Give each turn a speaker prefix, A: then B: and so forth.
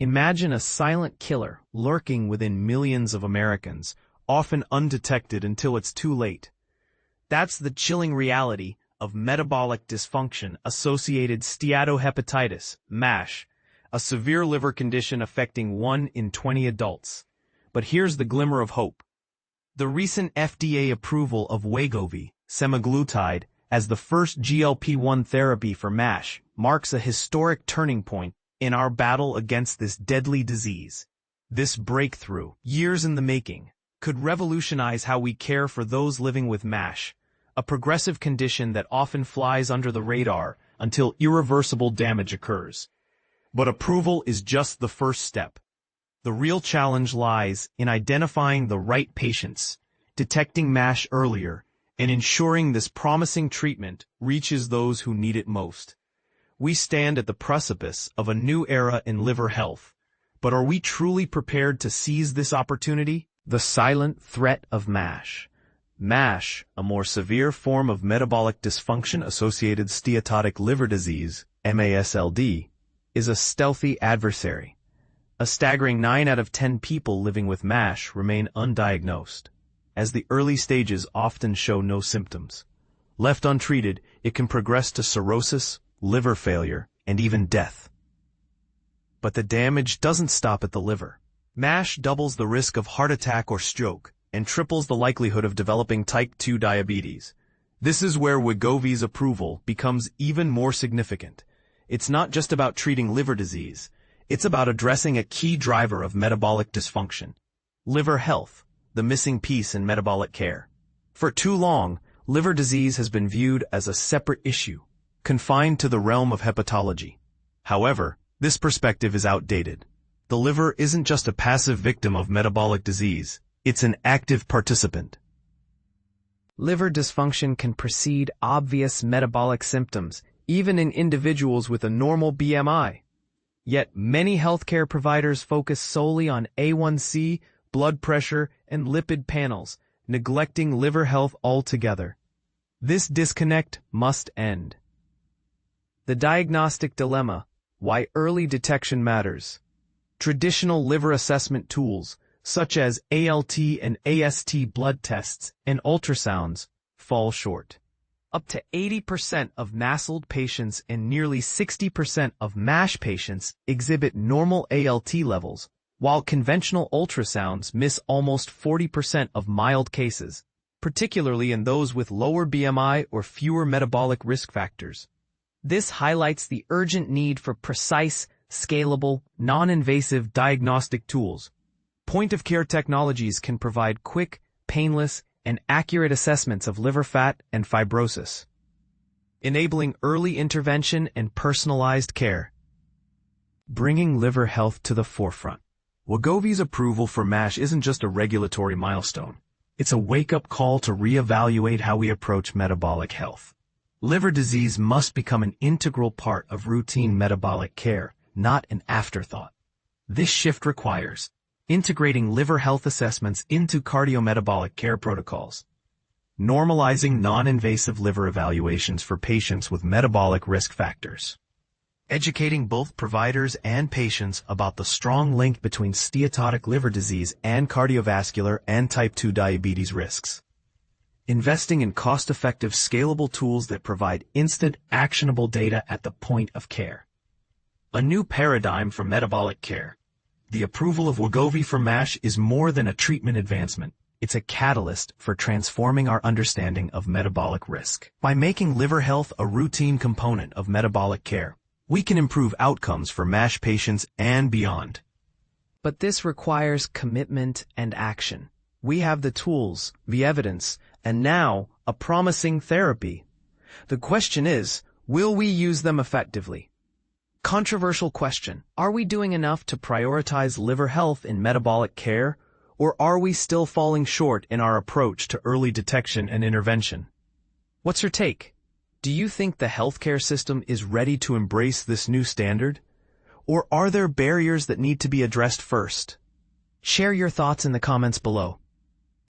A: Imagine a silent killer lurking within millions of Americans, often undetected until it's too late. That's the chilling reality of metabolic dysfunction-associated steatohepatitis, MASH, a severe liver condition affecting 1 in 20 adults. But here's the glimmer of hope. The recent FDA approval of Wegovy, semaglutide, as the first GLP-1 therapy for MASH marks a historic turning point in our battle against this deadly disease. This breakthrough, years in the making, could revolutionize how we care for those living with MASH, a progressive condition that often flies under the radar until irreversible damage occurs. But approval is just the first step. The real challenge lies in identifying the right patients, detecting MASH earlier, and ensuring this promising treatment reaches those who need it most. We stand at the precipice of a new era in liver health, but are we truly prepared to seize this opportunity? The silent threat of MASH. MASH, a more severe form of metabolic dysfunction-associated steatotic liver disease, MASLD, is a stealthy adversary. A staggering 9 out of 10 people living with MASH remain undiagnosed, as the early stages often show no symptoms. Left untreated, it can progress to cirrhosis, liver failure, and even death. But the damage doesn't stop at the liver. MASH doubles the risk of heart attack or stroke, and triples the likelihood of developing type 2 diabetes. This is where Wegovy's approval becomes even more significant. It's not just about treating liver disease, it's about addressing a key driver of metabolic dysfunction. Liver health, the missing piece in metabolic care. For too long, liver disease has been viewed as a separate issue, confined to the realm of hepatology. However, this perspective is outdated. The liver isn't just a passive victim of metabolic disease, it's an active participant.
B: Liver dysfunction can precede obvious metabolic symptoms, even in individuals with a normal BMI. Yet many healthcare providers focus solely on A1C, blood pressure, and lipid panels, neglecting liver health altogether. This disconnect must end. The diagnostic dilemma: why early detection matters. Traditional liver assessment tools, such as ALT and AST blood tests and ultrasounds, fall short. Up to 80% of MASLD patients and nearly 60% of MASH patients exhibit normal ALT levels, while conventional ultrasounds miss almost 40% of mild cases, particularly in those with lower BMI or fewer metabolic risk factors. This highlights the urgent need for precise, scalable, non-invasive diagnostic tools. Point-of-care technologies can provide quick, painless, and accurate assessments of liver fat and fibrosis, enabling early intervention and personalized care. Bringing liver health to the forefront. Wegovy's approval for MASH isn't just a regulatory milestone. It's a wake-up call to reevaluate how we approach metabolic health. Liver disease must become an integral part of routine metabolic care, not an afterthought. This shift requires integrating liver health assessments into cardiometabolic care protocols, normalizing non-invasive liver evaluations for patients with metabolic risk factors, educating both providers and patients about the strong link between steatotic liver disease and cardiovascular and type 2 diabetes risks, investing in cost-effective, scalable tools that provide instant, actionable data at the point of care. A new paradigm for metabolic care. The approval of Wegovy for MASH is more than a treatment advancement. It's a catalyst for transforming our understanding of metabolic risk. By making liver health a routine component of metabolic care, we can improve outcomes for MASH patients and beyond. But this requires commitment and action. We have the tools, the evidence, and now a promising therapy. The question is, will we use them effectively? Controversial question. Are we doing enough to prioritize liver health in metabolic care, or are we still falling short in our approach to early detection and intervention? What's your take? Do you think the healthcare system is ready to embrace this new standard? Or are there barriers that need to be addressed first? Share your thoughts in the comments below.